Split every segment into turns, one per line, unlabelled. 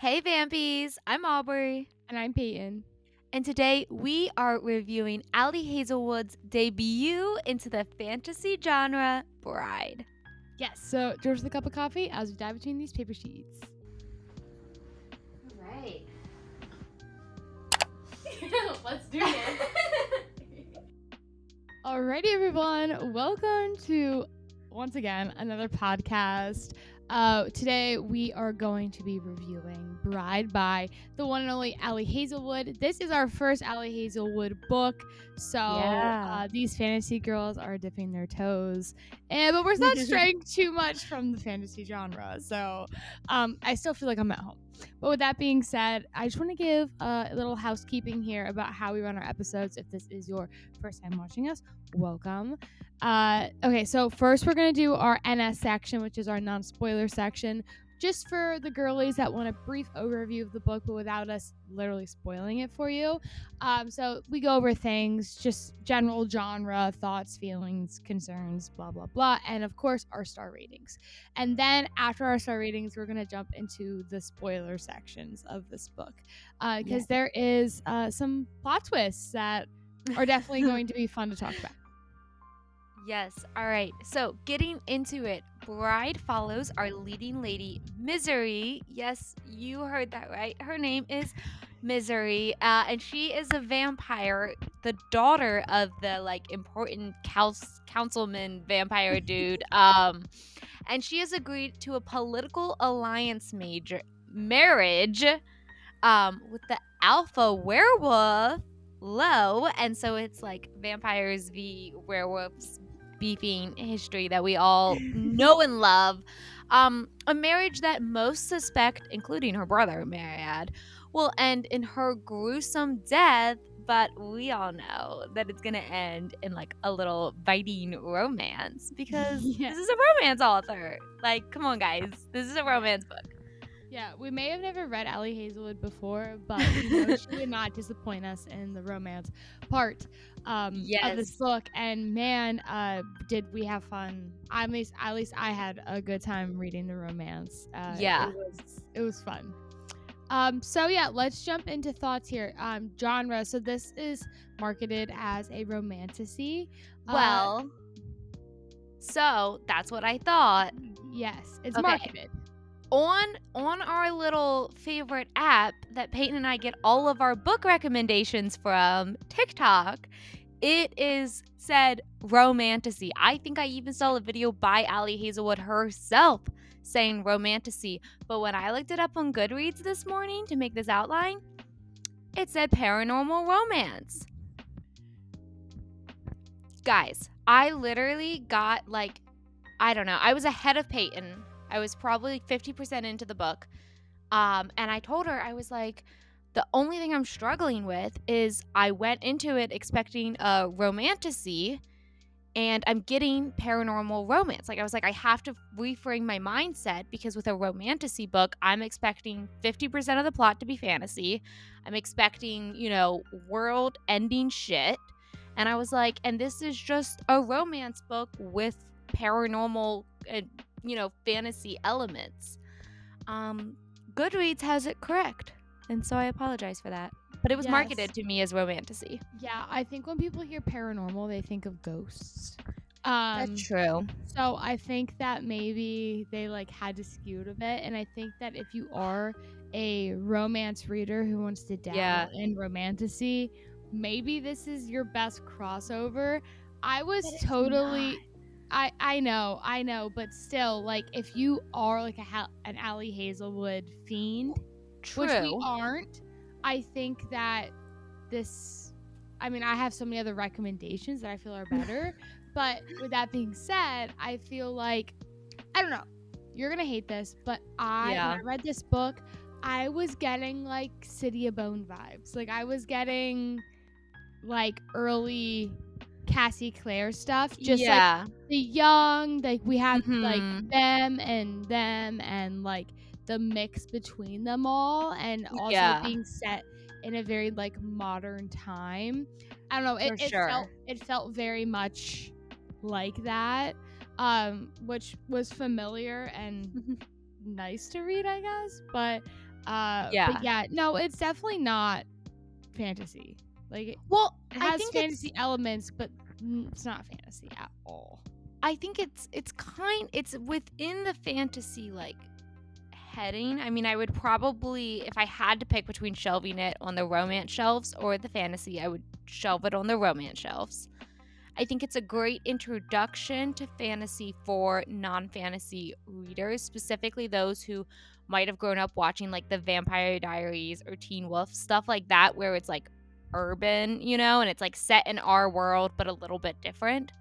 Hey Vampies, I'm Aubrey,
And I'm Peyton.
and today we are reviewing Ali Hazelwood's debut into the fantasy genre, Bride.
Yes, so George the cup of coffee as we dive between these paper sheets.
All right.
Let's do this. Alrighty, everyone. Welcome to, once again, another podcast. Today we are going to be reviewing Bride by the one and only Ali Hazelwood. This is our first Ali Hazelwood book, so
Yeah.
these fantasy girls are dipping their toes, but we're not straying too much from the fantasy genre, so I still feel like I'm at home. But with that being said, I just want to give a little housekeeping here about how we run our episodes. If this is your first time watching us, welcome. Okay, so first we're going to do our NS section, which is our non-spoiler section, just for the girlies that want a brief overview of the book, but without us literally spoiling it for you. So we go over things, just general genre, thoughts, feelings, concerns, blah, blah, blah, and of course our star ratings. And then after our star ratings, we're going to jump into the spoiler sections of this book, because there is some plot twists that are definitely going to be fun to talk about.
Yes. All right. So, getting into it, Bride follows our leading lady, Misery. Yes, you heard that right. Her name is Misery, and she is a vampire, the daughter of the important councilman vampire dude. And she has agreed to a political alliance marriage, with the alpha werewolf. Low, and so it's like vampires v werewolves beefing history that we all know and love. A marriage that most suspect, including her brother, may I add, will end in her gruesome death, but we all know that it's gonna end in like a little biting romance because this is a romance author. Like, come on, guys, this is a romance book.
Yeah, we may have never read Ali Hazelwood before, but we know she would not disappoint us in the romance part of this book. And man, did we have fun! At least I had a good time reading the romance. It was fun. So yeah, let's jump into thoughts here. Genre. So this is marketed as a romantasy.
Well, so that's what I thought.
Yes, it's marketed.
On our little favorite app that Peyton and I get all of our book recommendations from, TikTok, it is said romantasy. I think I even saw a video by Ali Hazelwood herself saying romantasy. But when I looked it up on Goodreads this morning to make this outline, it said paranormal romance. Guys, I literally got I don't know. I was ahead of Peyton. I was probably 50% into the book. And I told her, I was like, the only thing I'm struggling with is I went into it expecting a romantasy and I'm getting paranormal romance. Like, I was like, I have to reframe my mindset because with a romantasy book, I'm expecting 50% of the plot to be fantasy. I'm expecting, world ending shit. And I was like, and this is just a romance book with paranormal fantasy elements. Goodreads has it correct, and so I apologize for that. But it was marketed to me as romantasy.
Yeah, I think when people hear paranormal, they think of ghosts.
That's true.
So I think that maybe they had to skew it a bit, and I think that if you are a romance reader who wants to dabble in romantasy, maybe this is your best crossover. I was totally. I know, but still, if you are an Ali Hazelwood fiend, which we aren't, I think that this, I have so many other recommendations that I feel are better, but with that being said, I feel like, I don't know, you're gonna hate this, but when I read this book, I was getting City of Bone vibes. I was getting early Cassie Clare stuff, just the young, we have them and the mix between them all, and also being set in a very modern time. I don't know, it felt very much like that, which was familiar and nice to read, I guess. But But yeah, no, it's definitely not fantasy. Like it
Well, I
has
think
fantasy elements, but it's not fantasy at all.
it's within the fantasy like heading. I mean, I would probably, if I had to pick between shelving it on the romance shelves or the fantasy, I would shelve it on the romance shelves. I think it's a great introduction to fantasy for non-fantasy readers, specifically those who might have grown up watching like the Vampire Diaries or Teen Wolf, stuff like that, where it's like urban, and it's like set in our world but a little bit different.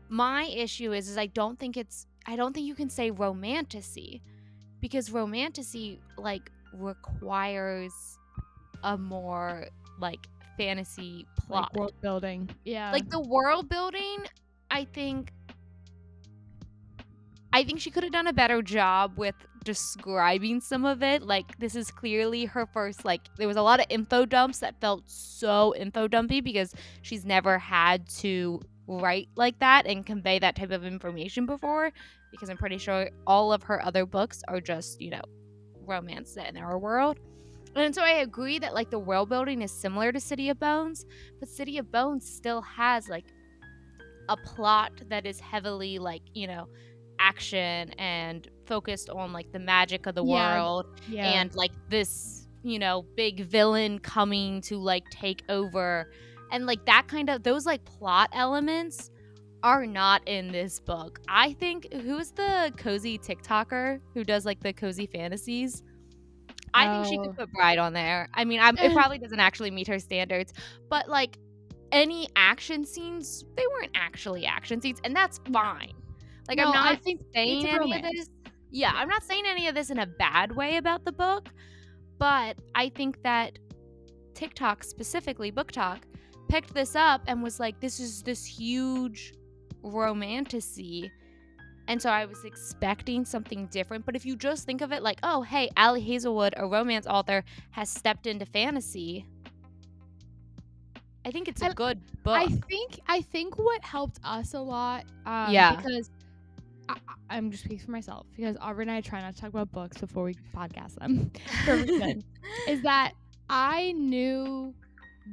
My issue is I don't think you can say romantasy, because romantasy like requires a more like fantasy plot.
Like world building. Yeah.
Like the world building, I think she could have done a better job with describing some of it. Like this is clearly her first, like there was a lot of info dumps that felt so info dumpy because she's never had to write like that and convey that type of information before, because I'm pretty sure all of her other books are just, romance set in our world. And so I agree that like the world building is similar to City of Bones, but City of Bones still has like a plot that is heavily like, action and focused on like the magic of the world and like this, big villain coming to like take over, and like that kind of, those like plot elements are not in this book. I think, who's the cozy TikToker who does like the cozy fantasies? I think she could put Bride on there. I mean, it probably doesn't actually meet her standards, but like any action scenes, they weren't actually action scenes, and that's fine. Like,
No,
I'm not
I think
saying
it's
any of
romance.
this. Yeah, I'm not saying any of this in a bad way about the book, but I think that TikTok, specifically Book Talk, picked this up and was like, this is this huge romantasy. And so I was expecting something different. But if you just think of it like, oh, hey, Allie Hazelwood, a romance author, has stepped into fantasy, I think it's a good book.
I think what helped us a lot,
Yeah.
because I'm just speaking for myself, because Aubrey and I try not to talk about books before we podcast them for good, is that I knew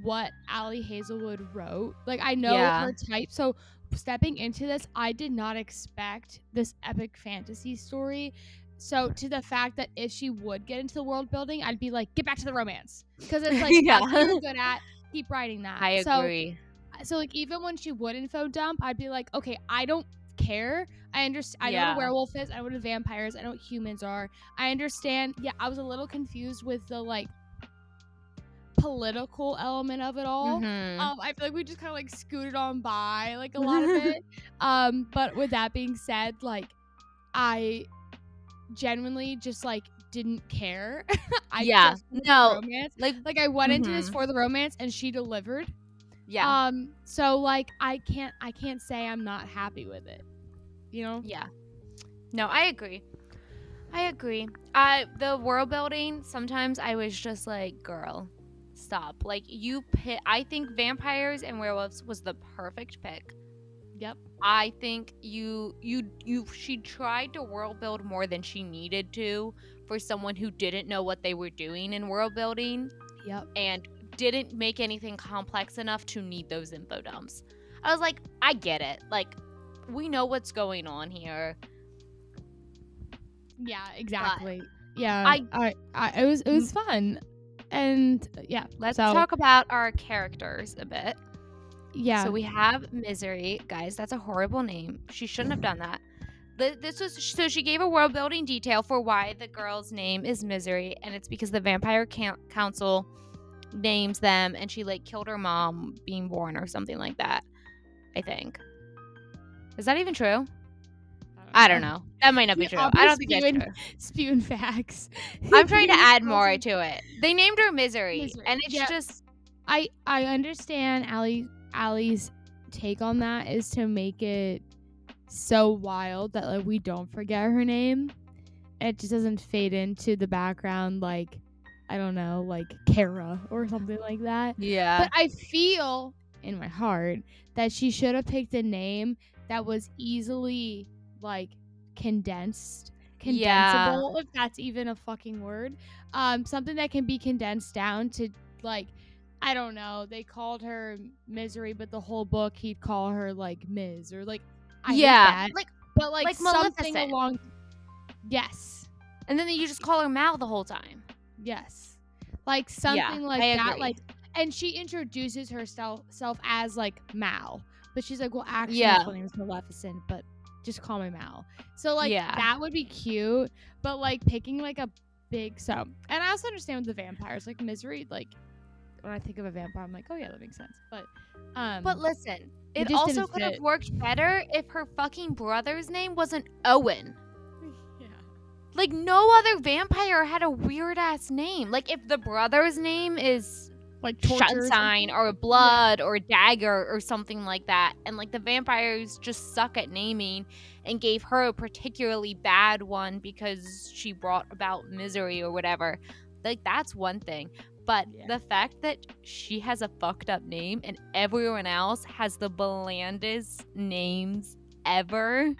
what Allie Hazelwood wrote. Like I know her type, so stepping into this, I did not expect this epic fantasy story. So to the fact that if she would get into the world building, I'd be like, get back to the romance, because it's like that's what you're good at. Keep writing that.
I agree.
So like even when she would info dump, I'd be like, okay, I don't care. I understand. I know what a werewolf is. I know what a vampire is. I know what humans are. I understand. Yeah, I was a little confused with the like political element of it all. I feel like we just kind of like scooted on by like a lot of it. But with that being said, like I genuinely just like didn't care. Just romance. Like I went into this for the romance, and she delivered.
Yeah.
So like I can't say I'm not happy with it. Yeah.
No, I agree. The world building, sometimes I was just like, girl, stop. Like I think vampires and werewolves was the perfect pick.
Yep.
I think she tried to world build more than she needed to for someone who didn't know what they were doing in world building.
Yep.
And didn't make anything complex enough to need those info dumps. I was like, I get it. Like, we know what's going on here.
Yeah, exactly. It was fun. And yeah,
let's talk about our characters a bit.
Yeah.
So we have Misery. Guys, that's a horrible name. She shouldn't have done that. So she gave a world building detail for why the girl's name is Misery, and it's because the Vampire Council names them, and she like killed her mom being born or something like that, I think. Is that even true? I don't know. That might not be true. I don't think that's true.
Spewing facts.
I'm trying to add more to it. They named her Misery. And it's just
I understand Allie's take on that is to make it so wild that like we don't forget her name, and it just doesn't fade into the background like, I don't know, like Kara or something like that.
Yeah.
But I feel in my heart that she should have picked a name that was easily like condensed
Yeah.
condensable, if that's even a fucking word. Something that can be condensed down to, like, I don't know, they called her Misery, but the whole book he'd call her like Ms. or like, I hate
Yeah.
that. But like
Like
something
Maleficent.
along, yes.
And then you just call her Mal the whole time.
Yes. Like
Yeah,
something like
I
that.
agree.
Like, and she introduces herself as like Mal, but she's like, well, actually, my
Yeah.
full name is Maleficent, but just call me Mal. So like
Yeah.
that would be cute, but like picking like a big and I also understand with the vampires, like Misery. Like when I think of a vampire, I'm like, oh yeah, that makes sense.
But listen,
it
it
just
also
didn't
could have
fit.
worked better if her fucking brother's name wasn't Owen.
Yeah.
Like, no other vampire had a weird ass name. Like, if the brother's name is
Like torture or
Sunshine
something.
or Blood or Dagger or something like that, and like the vampires just suck at naming and gave her a particularly bad one because she brought about misery or whatever, like, that's one thing. But
Yeah.
the fact that she has a fucked up name and everyone else has the blandest names ever.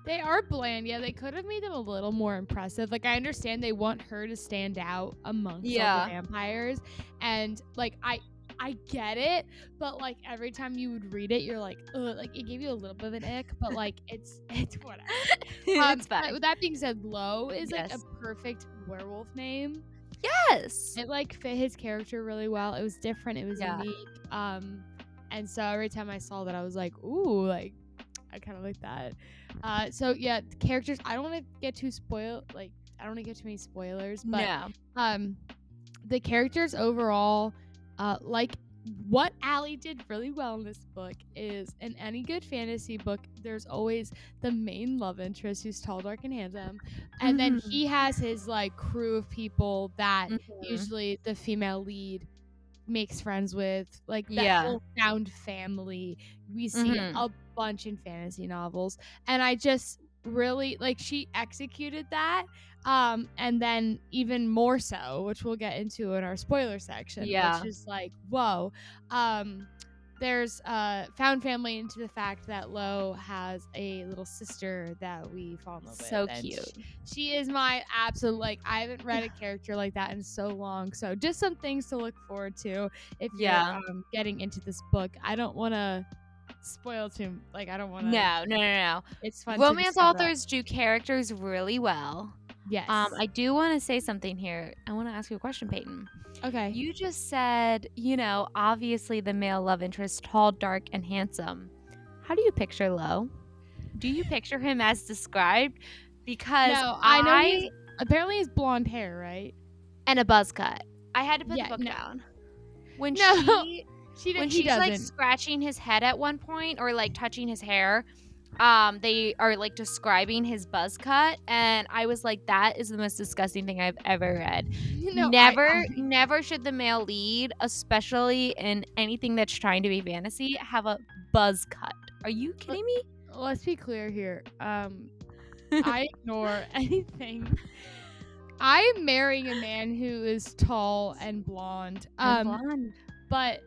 They are bland. Yeah, they could have made them a little more impressive. Like, I understand they want her to stand out amongst all the vampires, and like I get it, but like every time you would read it, you're like, ugh, like it gave you a little bit of an ick, but like it's whatever.
It's fine.
With that being said, Lo is like a
Yes.
perfect werewolf name.
Yes.
It like fit his character really well. It was different. It was
Yeah.
unique. And so every time I saw that, I was like, ooh, like I kind of like that. So yeah, the characters. I don't want to get too spoiled. Like I don't want to get too many spoilers, but
No.
the characters overall, like what Allie did really well in this book is in any good fantasy book, there's always the main love interest who's tall, dark, and handsome, and then he has his like crew of people that usually the female lead makes friends with, like that
Yeah.
whole found family we see a bunch in fantasy novels, and I just really like she executed that, and then even more so, which we'll get into in our spoiler section,
Yeah.
which is like whoa. There's found family into the fact that Lo has a little sister that we fall in love with.
So
And
cute.
She is my absolute, like, I haven't read a character like that in so long. So just some things to look forward to if you're getting into this book. I don't want to spoil too, like, I don't want to.
No.
It's fun.
Romance authors do characters really well.
Yes.
I do want to say something here. I want to ask you a question, Peyton.
Okay.
You just said, obviously the male love interest, tall, dark, and handsome. How do you picture Lo? Do you picture him as described? Because
no, I know apparently he's blonde hair, right?
And a buzz cut. I had to put the book down. When she's like scratching his head at one point or like touching his hair, they are like describing his buzz cut, and I was like, that is the most disgusting thing I've ever read. Never should the male lead, especially in anything that's trying to be fantasy, have a buzz cut. Are you kidding me?
Let's be clear here. I ignore anything. I'm marrying a man who is tall and blonde. But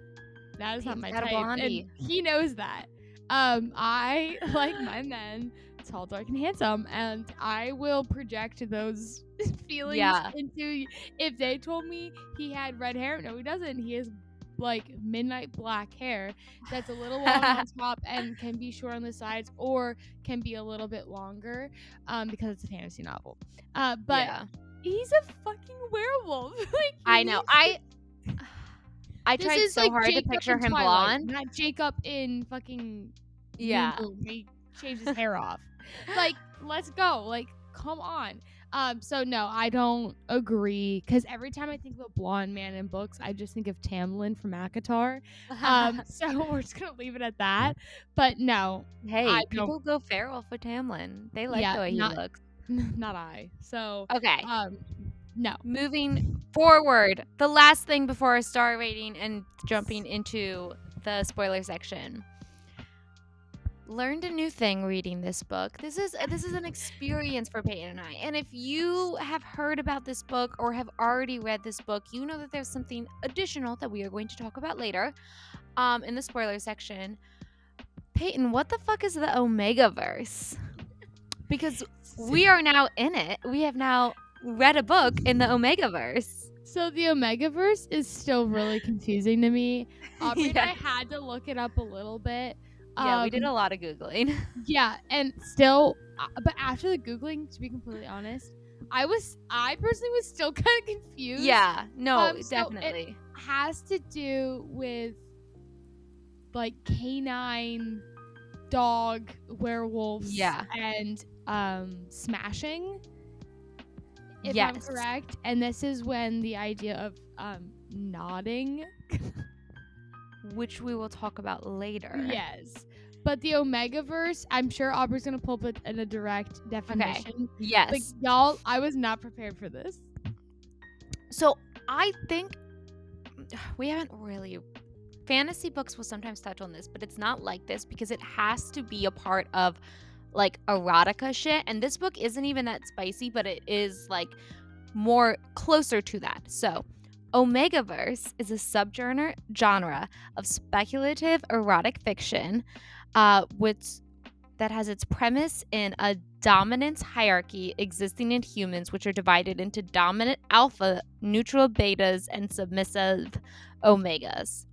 that is not my type, and he knows that. I like my men tall, dark, and handsome, and I will project those feelings into. If they told me he had red hair, no, he doesn't. He has like midnight black hair that's a little long on top and can be short on the sides, or can be a little bit longer, because it's a fantasy novel. But he's a fucking werewolf. Like,
I know. I tried so hard to picture him blonde.
Not Jacob in fucking he shaved his hair off. Like, let's go. Like, come on. So no, I don't agree, because every time I think of a blonde man in books, I just think of Tamlin from ACOTAR. So we're just gonna leave it at that. But no,
hey, people go feral for Tamlin. They like the way he looks.
Not I. So
okay.
No.
Moving forward, the last thing before our star rating and jumping into the spoiler section. Learned a new thing reading this book. This is an experience for Peyton and I. And if you have heard about this book or have already read this book, you know that there's something additional that we are going to talk about later, in the spoiler section. Peyton, what the fuck is the omegaverse? because we are now in it. We have now read a book in the omegaverse.
So the omegaverse is still really confusing to me. Aubrey and I
Yes.
had to look it up a little bit.
Yeah, we did a lot of googling.
Yeah, and still, but after the googling, to be completely honest, I personally was still kind of confused.
Yeah, no,
So it
definitely.
has to do with like canine dog werewolves
Yeah.
and smashing, if I'm
Yes.
correct. And this is when the idea of nodding.
Which we will talk about later.
Yes. But the omegaverse, I'm sure Aubrey's gonna pull up it in a direct
Okay.
definition. But
Yes.
y'all, I was not prepared for this.
So I think we haven't really. Fantasy books will sometimes touch on this, but it's not like this because it has to be a part of like erotica shit. And this book isn't even that spicy, but it is like more closer to that. So, omegaverse is a subgenre of speculative erotic fiction, which that has its premise in a dominance hierarchy existing in humans, which are divided into dominant alpha, neutral betas, and submissive omegas.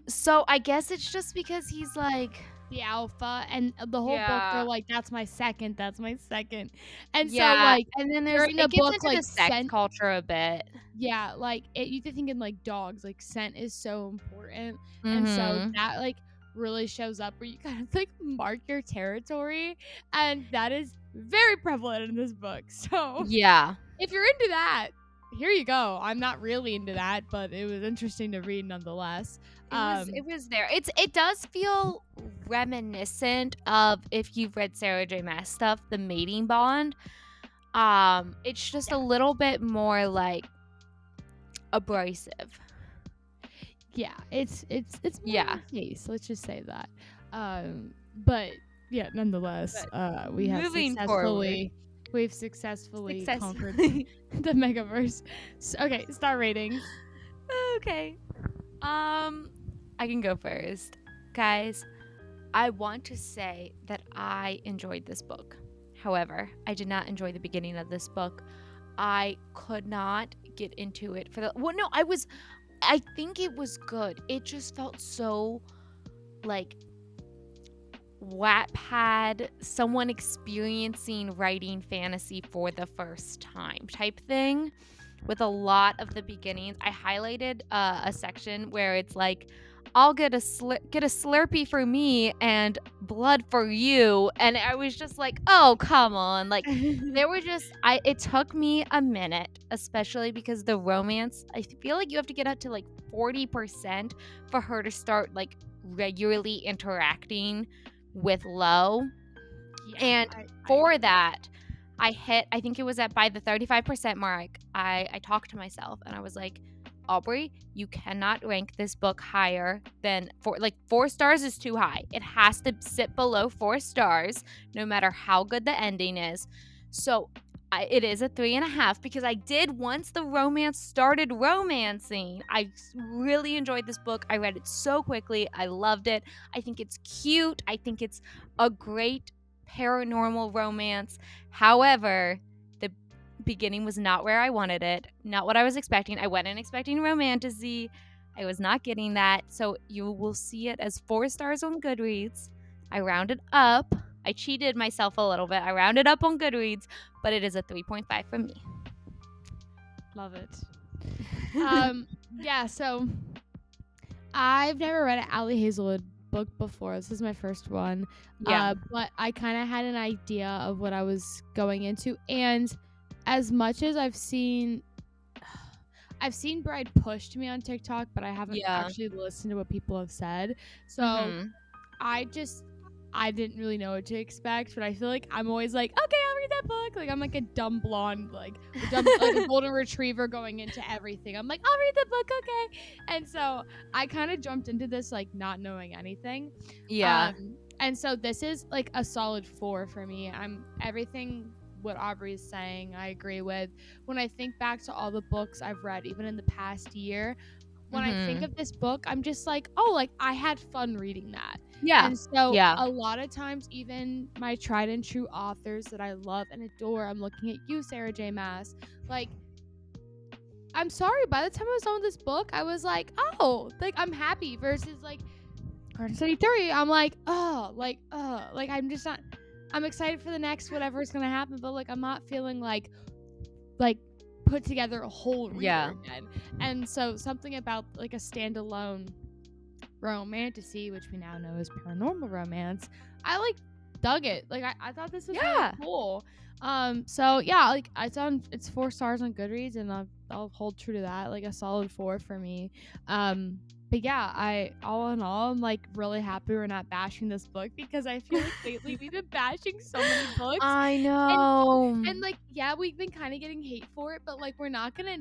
So I guess it's just because he's like,
The alpha and the whole book, they're
yeah,
like, that's my second, that's my second. And so,
yeah,
like,
and then
during the
it gets
book,
into the
like,
sex
scent,
culture a bit.
yeah, like, you could think in, like, dogs, like, scent is so important. And so
Mm-hmm.
that, like, really shows up where you kind of, like, mark your territory. And that is very prevalent in this book. So
Yeah.
if you're into that, here you go. I'm not really into that, but it was interesting to read nonetheless.
It was there. It does feel reminiscent of if you've read Sarah J. Maas stuff, The Mating Bond. It's just a little bit more like abrasive.
Yeah, it's more
Yeah.
in your face. Let's just say that. But yeah, nonetheless,
Moving forward.
we've successfully conquered
Successfully.
the megaverse. Okay, star ratings.
Okay. I can go first. Guys, I want to say that I enjoyed this book. However, I did not enjoy the beginning of this book. I could not get into it for the no, I think it was good. It just felt so like Wattpad, someone experiencing writing fantasy for the first time type thing with a lot of the beginnings. I highlighted a section where it's like, I'll get a Slurpee for me and blood for you. And I was just like, oh, come on. Like, there were just, it took me a minute, especially because the romance, I feel like you have to get up to like 40% for her to start like regularly interacting with Lo.
Yeah,
And for that, I think it was at by the 35% mark, I talked to myself and I was like, Aubrey, you cannot rank this book higher than 4 stars is too high. It has to sit below 4 stars, no matter how good the ending is. So it is a 3.5 because I did once the romance started romancing. I really enjoyed this book. I read it so quickly. I loved it. I think it's cute. I think it's a great paranormal romance. However, the beginning was not where I wanted it, not what I was expecting. I went in expecting romantasy. I was not getting that. So you will see it as 4 stars on Goodreads. I rounded up. I cheated myself a little bit. I rounded up on Goodreads, but it is a 3.5 from me.
Love it. Yeah, so I've never read an Allie Hazelwood book before. This is my first one.
Yeah.
But I kind of had an idea of what I was going into. And as much as I've seen Bride push to me on TikTok, but I haven't actually listened to what people have said. So I didn't really know what to expect, but I feel like I'm always like, okay, I'll read that book. Like I'm like a dumb blonde, like a golden retriever going into everything. I'm like, I'll read the book, okay. And so I kind of jumped into this like not knowing anything.
Yeah.
And so this is like a solid 4 for me. I'm everything what Aubrey is saying, I agree with. When I think back to all the books I've read, even in the past year, when I think of this book, I'm just like, oh, like I had fun reading that.
Yeah.
And so
Yeah.
a lot of times, even my tried and true authors that I love and adore, I'm looking at you, Sarah J. Maas, like, I'm sorry, by the time I was done with this book, I was like, oh, like, I'm happy, versus like Garden City 3, I'm like, oh, like I'm just not, I'm excited for the next whatever's gonna happen, but like I'm not feeling like put together a whole reader
Yeah.
again. And so something about like a standalone romantasy, which we now know as paranormal romance, I like dug it. Like I thought this was really
Yeah.
cool. So yeah, like it's 4 stars on Goodreads, and I'll hold true to that, like a solid 4 for me. But yeah, I all in all, I'm like really happy we're not bashing this book, because I feel like lately we've been bashing so many books,
I
and
know.
like yeah, we've been kind of getting hate for it, but like we're not gonna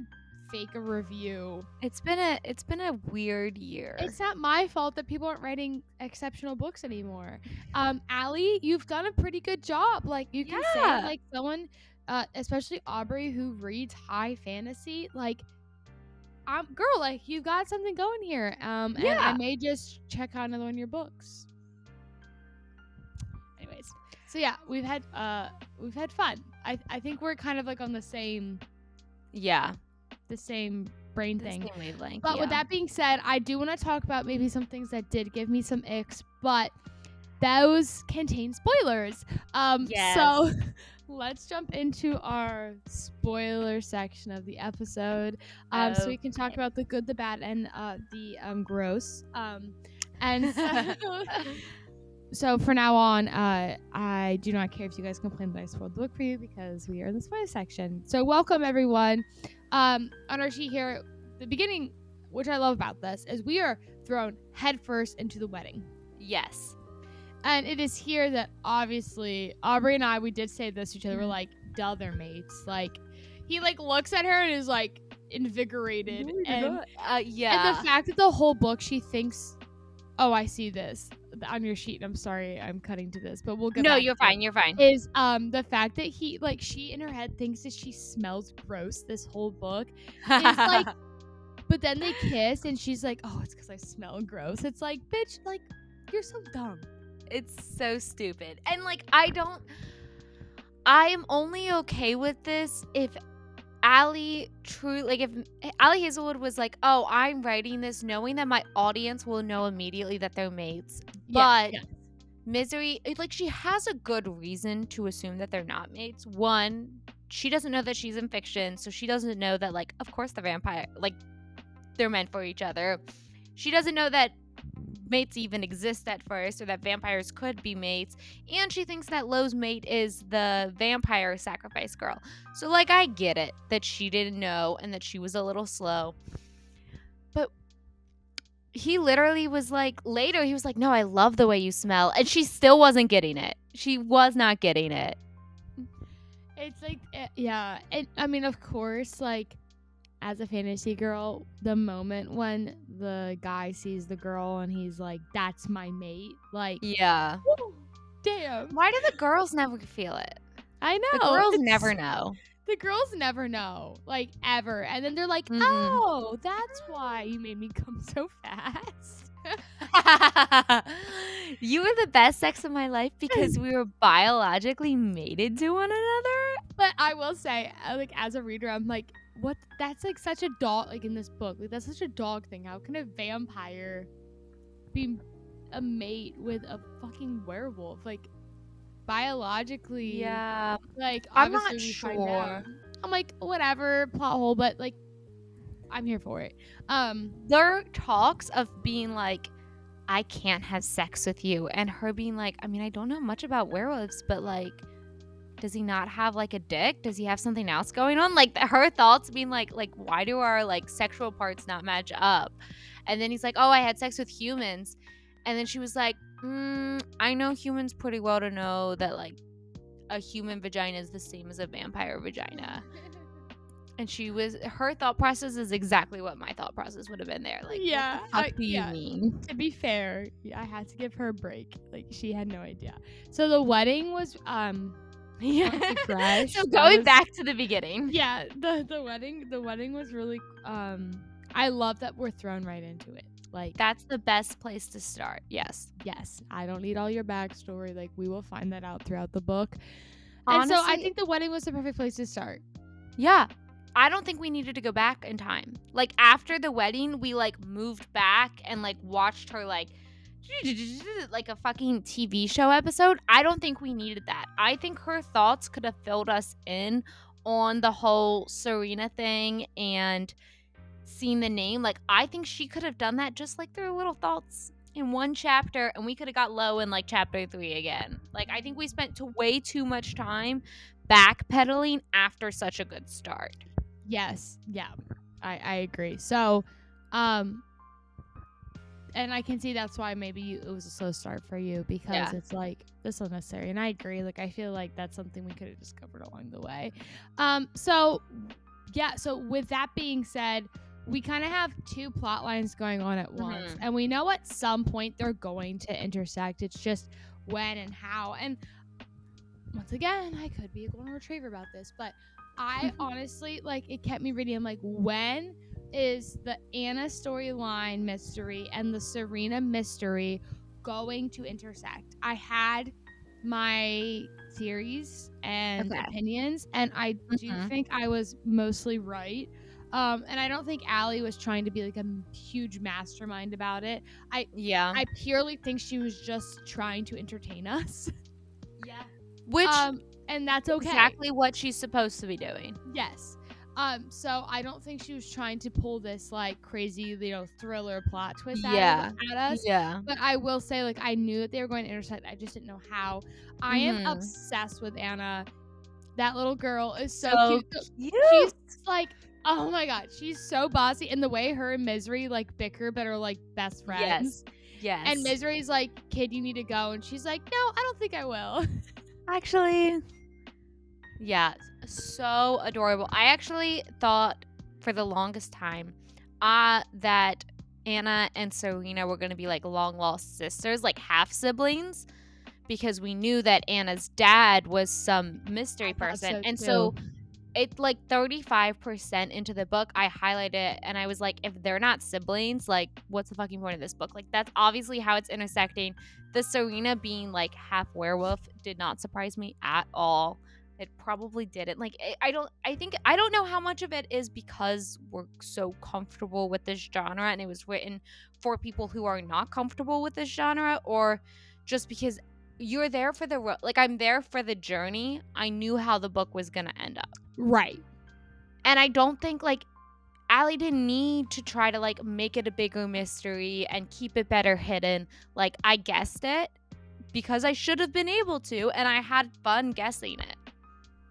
fake a review.
It's been a weird year.
It's not my fault that people aren't writing exceptional books anymore. Allie, you've done a pretty good job. Like you can say,
Yeah.
like someone, especially Aubrie, who reads high fantasy, like, girl, like you got something going here. And I
Yeah.
may just check out another one of your books. Anyways, so yeah, we've had fun. I think we're kind of like on the same
Yeah.
brain
The
thing.
same wavelength.
But
yeah.
with that being said, I do want to talk about maybe some things that did give me some icks, but those contain spoilers.
Yes.
So let's jump into our spoiler section of the episode. So we can talk about the good, the bad, and the gross. And so for now on, I do not care if you guys complain that I spoiled the book for you, because we are in the spoiler section. So welcome everyone. On our sheet here, the beginning, which I love about this, is we are thrown headfirst into the wedding.
Yes.
And it is here that obviously Aubrie and I, we did say this to each other. We're like, duh, they're mates. Like, he like looks at her and is like invigorated. And
yeah.
and the fact that the whole book she thinks, oh, I see this on your sheet. I'm sorry, I'm cutting to this, but we'll get
No,
back
you're
to it.
fine. You're fine.
Is the fact that she in her head thinks that she smells gross this whole book. Is like, but then they kiss and she's like, oh, it's because I smell gross. It's like, bitch, like, you're so dumb.
It's so stupid. And like I am only okay with this if Allie if Allie Hazelwood was like, oh, I'm writing this knowing that my audience will know immediately that they're mates. But
Yeah.
Misery, like, she has a good reason to assume that they're not mates. One, she doesn't know that she's in fiction, so she doesn't know that, like, of course the vampire, like, they're meant for each other. She doesn't know that mates even exist at first, or that vampires could be mates. And she thinks that Lo's mate is the vampire sacrifice girl. So, like, I get it that she didn't know and that she was a little slow. But he literally was like, later, he was like, no, I love the way you smell. And she still wasn't getting it. She was not getting it.
It's like, yeah. And I mean, of course, like, as a fantasy girl, the moment when the guy sees the girl and he's like, that's my mate, like,
Yeah.
woo, damn.
Why do the girls never feel it?
I know.
The girls never know.
The girls never know, like, ever. And then they're like,
Mhm.
oh, that's why you made me come so fast.
You were the best sex of my life because we were biologically mated to one another.
But I will say, like, as a reader, I'm like, what? That's like such a dog, like in this book, like that's such a dog thing. How can a vampire be a mate with a fucking werewolf? Like, biologically,
Yeah.
like,
I'm not
obviously we find
sure.
out. I'm like, whatever, plot hole, but like, I'm here for it.
There are talks of being like, I can't have sex with you, and her being like, I mean, I don't know much about werewolves, but like, does he not have like a dick? Does he have something else going on? Like, her thoughts being like why do our like sexual parts not match up? And then he's like, oh, I had sex with humans. And then she was like, I know humans pretty well to know that like a human vagina is the same as a vampire vagina. And her thought process is exactly what my thought process would have been there. Like,
Yeah,
what the fuck do you mean?
To be fair, I had to give her a break. Like, she had no idea. So the wedding was
Yeah.
fresh.
So going back to the beginning.
Yeah, the wedding was really I love that we're thrown right into it. Like,
That's the best place to start. Yes.
yes, I don't need all your backstory. Like, we will find that out throughout the book. And so I
Honestly,
think the wedding was the perfect place to start.
yeah. I don't think we needed to go back in time. Like after the wedding, we like moved back and like watched her like like a fucking TV show episode. I don't think we needed that. I think her thoughts could have filled us in on the whole Serena thing and seen the name. Like I think she could have done that just like through little thoughts in one chapter, and we could have got low in like chapter 3 again. Like I think we spent way too much time backpedaling after such a good start.
Yes. Yeah. I agree. So, and I can see that's why maybe it was a slow start for you, because it's like, this is unnecessary. And I agree. Like, I feel like that's something we could have discovered along the way. So with that being said, we kind of have two plot lines going on at once. And we know at some point they're going to intersect. It's just when and how. And once again, I could be a golden retriever about this, but I honestly, like, it kept me reading. I'm like, when is the Anna storyline mystery and the Serena mystery going to intersect? I had my theories and opinions, and I do think I was mostly right. And I don't think Allie was trying to be like a huge mastermind about it. I purely think she was just trying to entertain us.
Yeah. Which
and that's okay.
Exactly what she's supposed to be doing.
Yes. So I don't think she was trying to pull this like crazy, thriller plot twist at us.
Yeah.
But I will say, like, I knew that they were going to intersect. I just didn't know how. I am obsessed with Anna. That little girl is so cute. She's like, oh my god, she's so bossy. And the way her and Misery like bicker but are like best friends.
Yes.
And Misery's like, kid, you need to go. And she's like, no, I don't think I will.
Actually, yeah, so adorable. I actually thought for the longest time that Anna and Serena were going to be like long lost sisters, like half siblings, because we knew that Anna's dad was some mystery person. So it's like 35% into the book, I highlighted it and I was like, if they're not siblings, like what's the fucking point of this book? Like that's obviously how it's intersecting. The Serena being like half werewolf did not surprise me at all. It probably didn't. Like I don't know how much of it is because we're so comfortable with this genre and it was written for people who are not comfortable with this genre, or just because you're there for I'm there for the journey. I knew how the book was gonna end up.
Right.
And I don't think like Allie didn't need to try to like make it a bigger mystery and keep it better hidden. Like I guessed it because I should have been able to, and I had fun guessing it.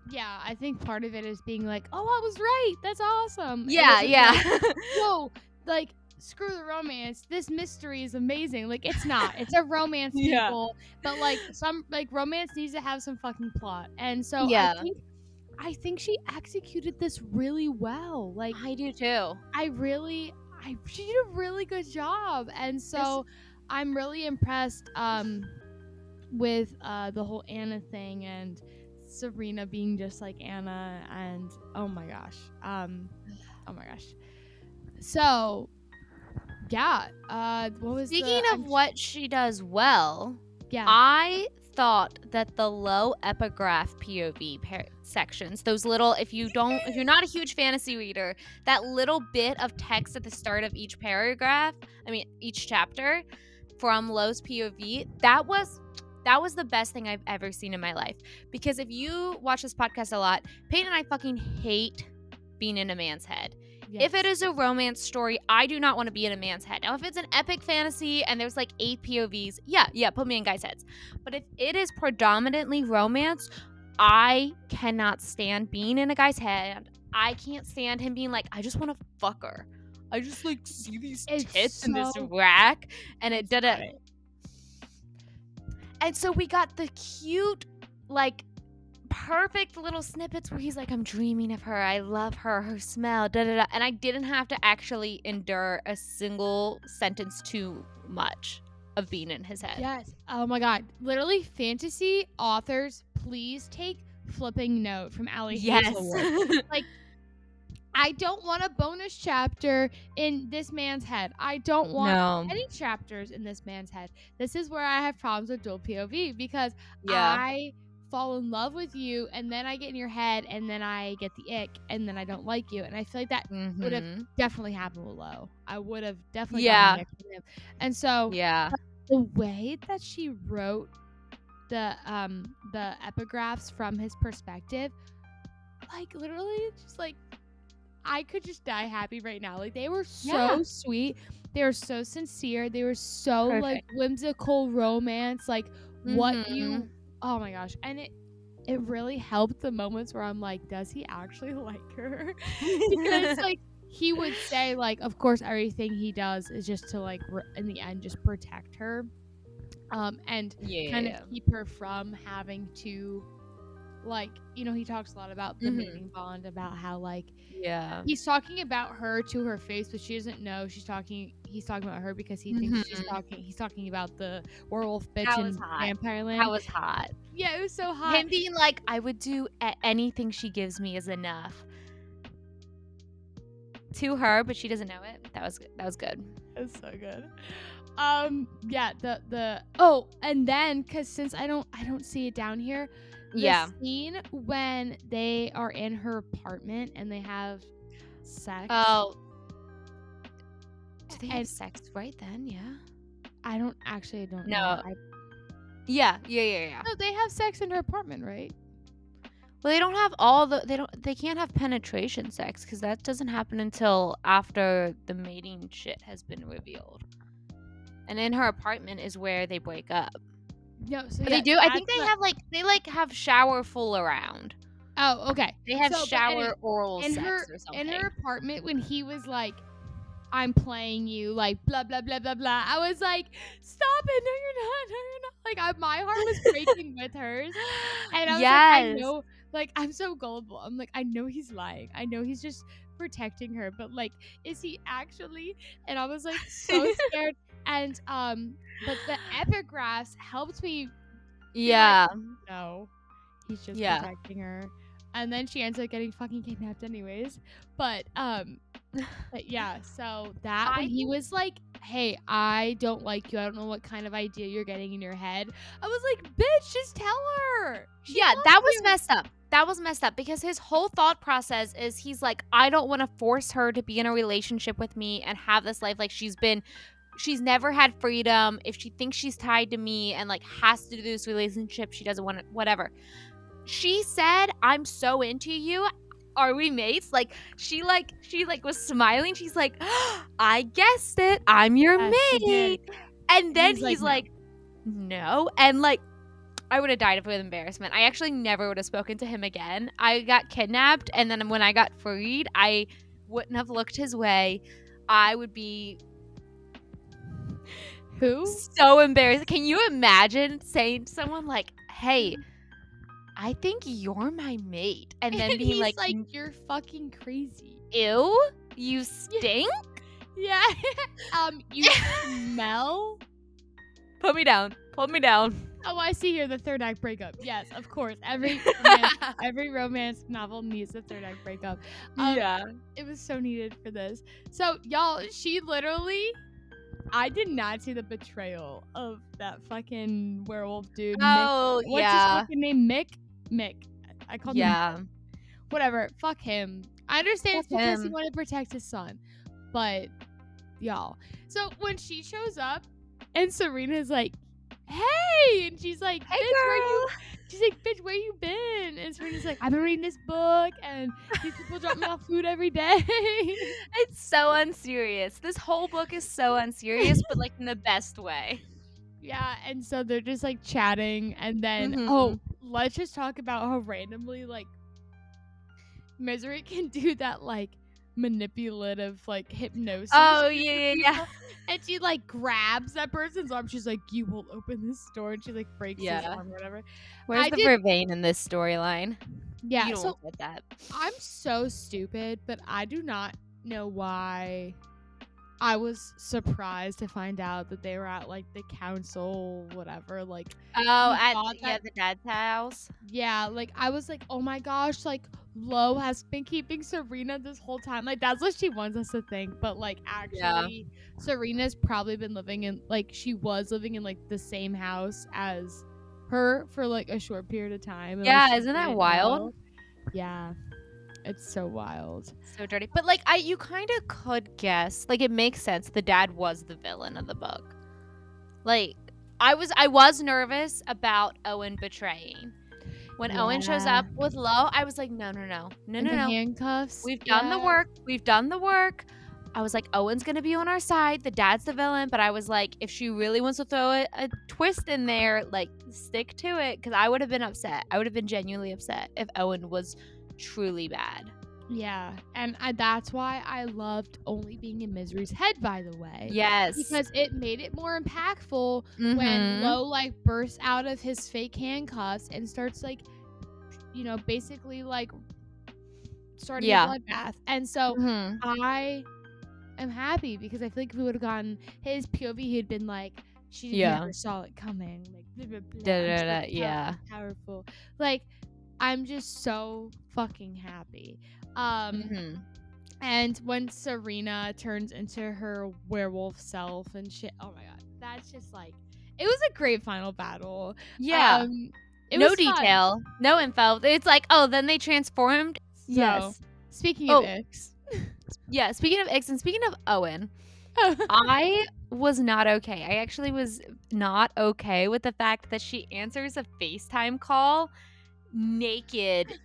Yeah, I think part of it is being like, oh, I was right. That's awesome.
Yeah.
Like, whoa, like, screw the romance. This mystery is amazing. Like, it's not. It's a romance, people. But like romance needs to have some fucking plot. And so I think she executed this really well. Like,
I do too.
She did a really good job. And so I'm really impressed with the whole Anna thing and Serena being just like Anna, and oh my gosh. So what was
Speaking of what she does well,
yeah,
I thought that the low epigraph POV sections, those little, if you're not a huge fantasy reader, that little bit of text at the start of each each chapter from Low's POV, that was the best thing I've ever seen in my life. Because if you watch this podcast a lot, Paiton and I fucking hate being in a man's head. Yes. If it is a romance story, I do not want to be in a man's head. Now, if it's an epic fantasy and there's like 8 POVs, yeah, put me in guys' heads. But if it is predominantly romance, I cannot stand being in a guy's head. I can't stand him being like, I just want to fuck her. I just like see these tits in this rack, and it did it. And so we got the cute, like, perfect little snippets where he's like, I'm dreaming of her. I love her. Her smell. Da da da. And I didn't have to actually endure a single sentence too much of being in his head.
Yes. Oh my god. Literally, fantasy authors, please take flipping note from Allie Hazelwood. Like, I don't want a bonus chapter in this man's head. I don't want
No.
any chapters in this man's head. This is where I have problems with dual POV because
Yeah.
I fall in love with you and then I get in your head and then I get the ick and then I don't like you. And I feel like that would have
Mhm.
definitely happened with Lo. I would have definitely gotten
Yeah.
the ick from him. And so
Yeah.
the way that she wrote the epigraphs from his perspective, like literally just like I could just die happy right now. Like they were
Yeah.
so sweet. They were so sincere. They were so like
Perfect.
whimsical romance. Like what you
Mhm.
oh my gosh. And it really helped the moments where I'm like, does he actually like her? Because like he would say like of course everything he does is just to like in the end just protect her. And kind of
Yeah.
keep her from having to like he talks a lot about the
Mhm.
mating bond, about how like
Yeah.
he's talking about her to her face, but she doesn't know he's talking about her because he thinks
Mhm.
he's talking about the werewolf bitch
That was
in
hot.
Vampire
That
Land.
was hot.
Yeah, it was so hot.
Him being like, "I would do anything she gives me is enough." To her, but she doesn't know it. That was good. That was good.
It's so good. Yeah, the oh, and then cuz since I don't see it down here, the
Yeah.
scene when they are in her apartment and they have sex
Oh, do they have
and
sex right then? Yeah.
I don't know.
No. Yeah. Yeah. Yeah. Yeah.
No, they have sex in her apartment, right?
Well, they don't have all the they can't have penetration sex because that doesn't happen until after the mating shit has been revealed. And in her apartment is where they break up.
No, so
But they
yeah,
do. I
that's
think they
what.
have have shower full around.
Oh, okay.
They have
So, but anyway,
shower oral
in her
sex or
in
something.
her apartment when he was like, "I'm playing you," like blah blah blah blah blah. I was like, "Stop it! No, you're not. No, you're not." My heart was breaking with hers, and I was like, "I
Yes.
know." Like I'm so gullible. I'm like, I know he's lying. I know he's just protecting her, but like, is he actually? And I was like so scared. And but the epigraphs helped me be like,
Yeah.
no, he's just
Yeah.
protecting her. And then she ends up getting fucking kidnapped anyways. But yeah, so that when
I
he
think
was like, "Hey, I don't like you. I don't know what kind of idea you're getting in your head." I was like, "Bitch, just tell her. She
yeah,
loves
that was
you."
messed up. That was messed up because his whole thought process is he's like, I don't want to force her to be in a relationship with me and have this life like she's never had freedom. If she thinks she's tied to me and like has to do this relationship, she doesn't want it, whatever. She said, I'm so into you. Are we mates? She was smiling. She's like, I guessed it. I'm your
Yes, she did.
mate. And
And
then
he's like,
he's
"No."
like, no. And like I would have died with embarrassment. I actually never would have spoken to him again. I got kidnapped, and then when I got freed, I wouldn't have looked his way. I would be
Who?
so embarrassed. Can you imagine saying to someone like, "Hey, I think you're my mate," and then
And
being
he's
like,
like, "You're fucking crazy."
"Ew, you
Yeah.
stink."
Yeah. You smell?
Put me down. Put me down.
Oh, I see here the third act breakup. Yes, of course. Every romance novel needs a third act breakup.
Yeah.
It was so needed for this. So, y'all, she literally I did not see the betrayal of that fucking werewolf dude, Mick.
Oh,
What's his
yeah.
fucking name? Mick? Mick. I called him
Yeah.
whatever. Fuck him. I understand
Fuck
it's because he
him.
wanted to protect his son. But y'all. So when she shows up and Serena's like, "Hey," and she's like,
Hey,
"Bitch, where you?"
girl.
She's like, "Bitch, where you been?" And Serena's like, "I've been reading this book, and these people drop me off food every day."
It's so unserious. This whole book is so unserious, but like in the best way.
Yeah, and so they're just like chatting, and then
Mhm.
let's just talk about how randomly like Misery can do that like manipulative like hypnosis
Oh,
shit
yeah,
to
yeah, yeah.
people. And she like grabs that person's arm. She's like, "You will open this door," and she like breaks his
Yeah.
arm, or whatever.
Where's
I
the
did,
vervain in this storyline?
yeah.
You
So
don't get that.
I'm so stupid, but I do not know why. I was surprised to find out that they were at like the council, whatever. Like,
Oh,
you
at
thought that
the dad's house.
yeah, like I was like, "Oh my gosh, like Lo has been keeping Serena this whole time. Like, that's what she wants us to think. But, like,
Yeah.
actually, Serena's probably been living in, like, she was living in, like, the same house as her for, like, a short period of time. And, like,
Yeah,
she
isn't that
didn't
wild?
know. Yeah. It's so wild.
So dirty. But like you kind of could guess. Like it makes sense. The dad was the villain of the book. Like I was nervous about Owen betraying. When Owen shows
Yeah.
up with Lo, I was like, no.
And the handcuffs.
We've done the work. We've done the work. I was like, Owen's gonna be on our side. The dad's the villain. But I was like, if she really wants to throw a twist in there, like stick to it. Because I would have been upset. I would have been genuinely upset if Owen was truly bad.
Yeah, and that's why I loved Only Being in Misery's Head, by the way.
Yes.
Because it made it more impactful when
Mhm.
Lo, like, bursts out of his fake handcuffs and starts, like, basically, like, starting a bloodbath. And so
Mhm.
I am happy because I feel like if we would have gotten his POV, he'd been like, she
Yeah.
never saw it coming. Like, blah, blah, blah.
Da,
I'm
da,
so
da,
tough
yeah.
and powerful. Like, I'm just so fucking happy.
Mhm.
And when Serena turns into her werewolf self and shit, oh my god, that's just like, it was a great final battle.
Yeah.
It
No
was fun.
detail, no info. It's like, oh, then they transformed.
So,
Yes.
speaking of
Oh.
Ix.
Yeah, speaking of Ix and speaking of Owen, I was not okay. I actually was not okay with the fact that she answers a FaceTime call naked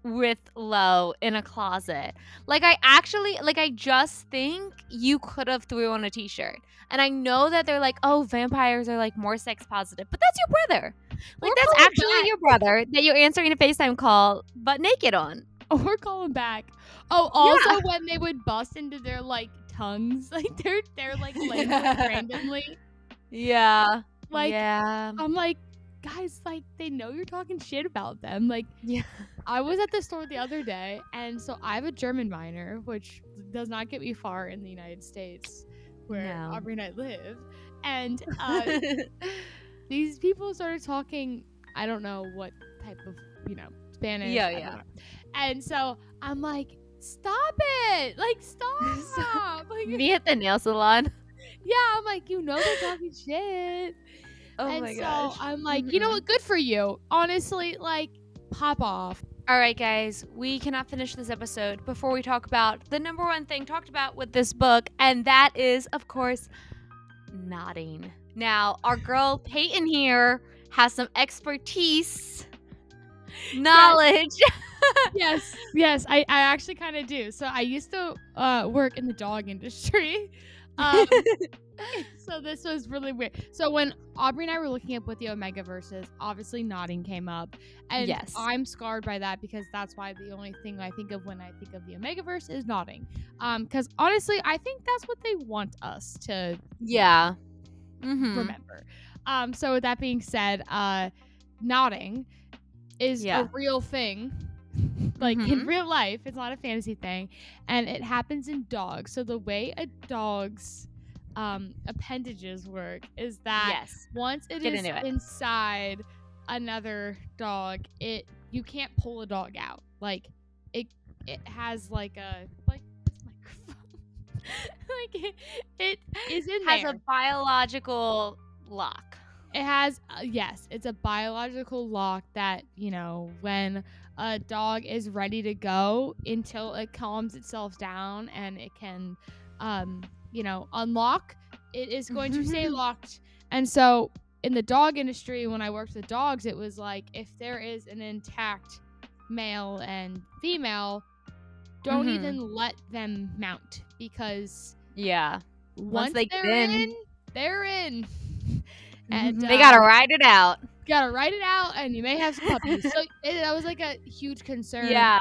with Lo in a closet. Like I just think you could have threw on a t-shirt. And I know that they're like, oh, vampires are like more sex positive, but that's your brother. Like
Or
that's
call him
actually
back.
your brother that you're answering a FaceTime call but naked on.
Or call him back. Oh, also when they would bust into their like tongues, like their like language randomly.
Yeah.
Like,
yeah.
I'm like, guys, like, they know you're talking shit about them. Like,
Yeah.
I was at the store the other day, and so I have a German minor, which does not get me far in the United States, where
No.
Aubrey and I live. And these people started talking, I don't know what type of, Spanish.
Yeah,
I don't
yeah.
know. And so I'm like, stop it! Like, stop! Like,
Me at the nail salon.
yeah, I'm like, they're talking shit.
Oh
And
my
so
gosh.
I'm like, you know what? Good for you. Honestly, like, pop off.
All right, guys, we cannot finish this episode before we talk about the number one thing talked about with this book, and that is, of course, nodding. Now, our girl Peyton here has some expertise, knowledge.
Yes, I actually kind of do. So I used to work in the dog industry. So this was really weird. So when Aubrey and I were looking up what the omegaverse is, obviously nodding came up. And
Yes.
I'm scarred by that because that's why the only thing I think of when I think of the omegaverse is nodding. Because honestly, I think that's what they want us to
Yeah. Mm-hmm.
remember. So with that being said, nodding is
Yeah.
a real thing. Like in real life, it's not a fantasy thing, and it happens in dogs. So the way a dog's appendages work is that
Yes.
once it
Get
is
into it.
inside another dog, you can't pull a dog out. Like it has like a this microphone. Like it is in
Has
there.
a biological lock.
It has, yes, it's a biological lock that, when a dog is ready to go until it calms itself down and it can, unlock, it is going to stay locked. And so in the dog industry, when I worked with dogs, it was like, if there is an intact male and female, don't even let them mount because
Yeah.
once
they
they're
get
in, they're in. And
they gotta ride it out.
Gotta write it out, and you may have some puppies. So that was like a huge concern.
Yeah.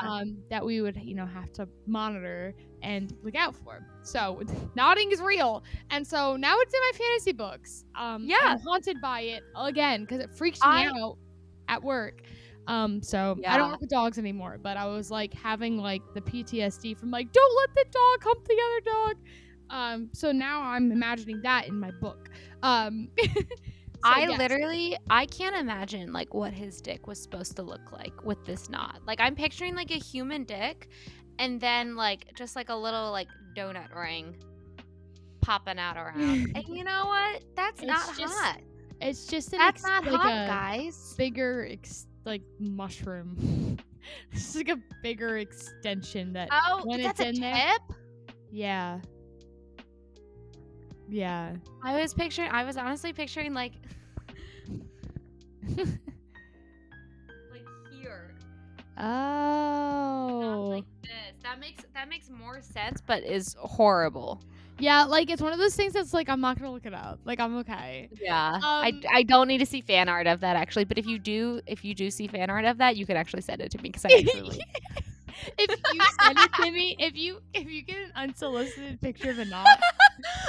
That we would, have to monitor and look out for. So nodding is real, and so now it's in my fantasy books.
Yeah.
I'm haunted by it again because it freaks me out at work. So I don't work with dogs anymore, but I was like having like the PTSD from like, don't let the dog hump the other dog. So now I'm imagining that in my book.
I can't imagine like what his dick was supposed to look like with this knot. Like I'm picturing like a human dick and then like just like a little like donut ring popping out around. And you know what? That's not hot.
It's just
That's not
like
hot,
a
guys.
bigger like mushroom. It's like a bigger extension that when
that's
it's
a
in there.
tip?
Yeah. Yeah.
I was honestly picturing like like here. Not
Oh.
like this. That makes more sense, but is horrible.
Yeah, like it's one of those things that's like I'm not gonna look it up. Like I'm okay.
Yeah. I don't need to see fan art of that actually, but if you do see fan art of that, you could actually send it to me because I actually
If you send it to me, if you get an unsolicited picture of a knot,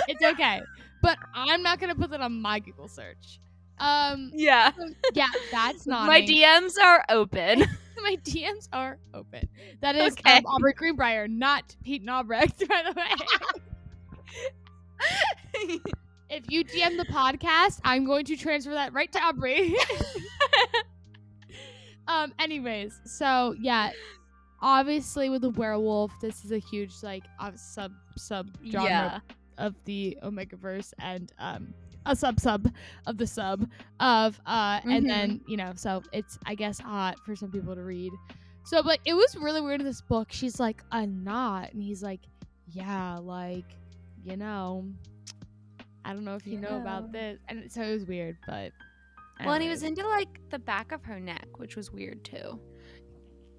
it's okay. But I'm not gonna put that on my Google search.
Yeah.
So, yeah, that's not
My DMs are open.
My DMs are open. That is
Okay.
Aubrey Greenbrier, not Pete Albrecht, by the way. If you DM the podcast, I'm going to transfer that right to Aubrey. Anyways, so yeah, obviously with the werewolf, this is a huge like sub genre of the omegaverse and a sub of the sub of and then so it's I guess hot for some people to read. So but it was really weird in this book. She's like a knot and he's like, yeah, like I don't know if you know about this, and so it was weird, but
well, and he was into like the back of her neck, which was weird too.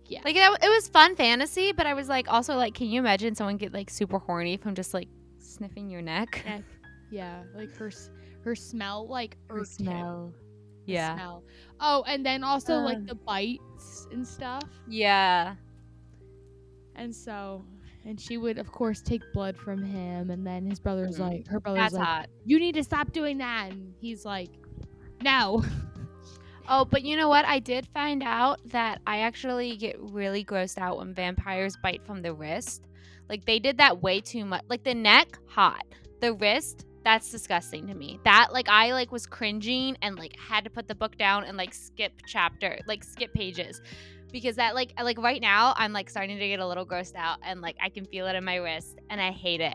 Yeah,
like it was fun fantasy, but I was like also like, can you imagine someone get like super horny from just like sniffing your neck?
Yeah, like her smell, like
her smell.
Yeah. Smell. Oh, and then also like the bites and stuff.
Yeah.
And so, and she would of course take blood from him, and then his brother's like, her brother's
That's
like,
hot.
You need to stop doing that, and he's like, no.
Oh, but you know what? I did find out that I actually get really grossed out when vampires bite from the wrist. Like they did that way too much. Like the neck, hot. The wrist, that's disgusting to me. That like I like was cringing and like had to put the book down and like skip pages. Because that like right now I'm like starting to get a little grossed out and like I can feel it in my wrist and I hate it.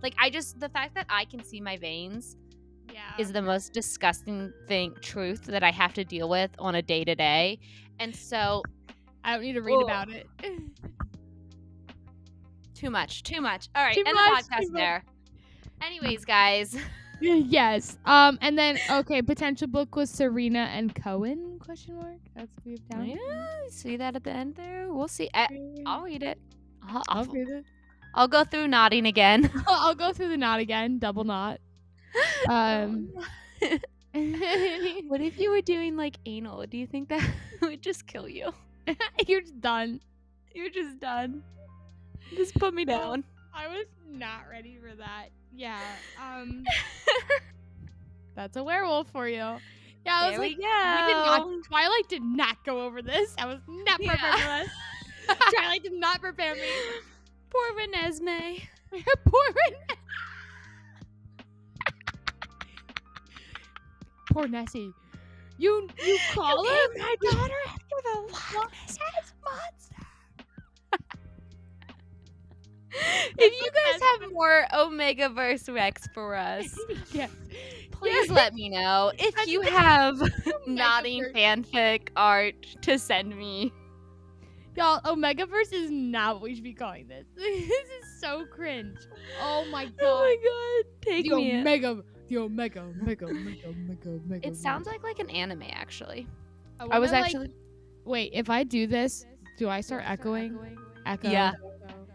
Like the fact that I can see my veins is the most disgusting truth that I have to deal with on a day-to-day. And so
I don't need to read about it.
Too much. All right, end the podcast there. Anyways, guys.
Yes. And then potential book was Serena and Cohen ? That's what we have down.
Yeah, see that at the end there? We'll see. I'll read it.
I'll read it.
I'll go through nodding again.
I'll go through the knot again, double knot.
What if you were doing like anal? Do you think that would just kill you?
You're just done.
Just put me down.
I was not ready for that. Yeah. That's a werewolf for you. Yeah, I was like, Twilight did not go over this. I was not prepared for this. Twilight did not prepare me.
Poor Renesmee.
Poor Nessie. You call her
my daughter after the Loch Ness monster. If you guys have more Omegaverse Rex for us, please let me know. If you have nodding fanfic art to send me.
Y'all, Omegaverse is not what we should be calling this. This is so cringe. Oh my god.
Oh my god. Take me in.
The Omega.
It sounds like an anime, actually.
I was actually... Wait, if I do this, do I start echoing? Echo.
Yeah.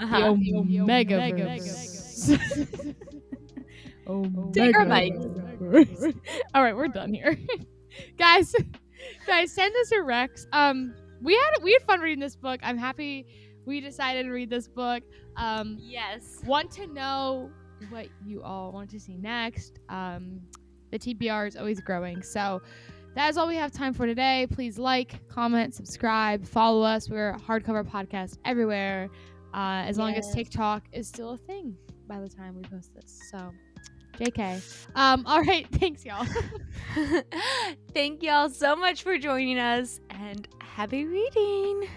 The Omegaverse.
Take our mic.
All right, we're done here. Guys, send us a Rex. We had fun reading this book. I'm happy we decided to read this book.
Yes.
Want to know what you all want to see next. The TBR is always growing. So that is all we have time for today. Please like, comment, subscribe, follow us. We're a hardcover podcast everywhere. As long as TikTok is still a thing by the time we post this. So JK. All right, thanks y'all.
Thank y'all so much for joining us and happy reading.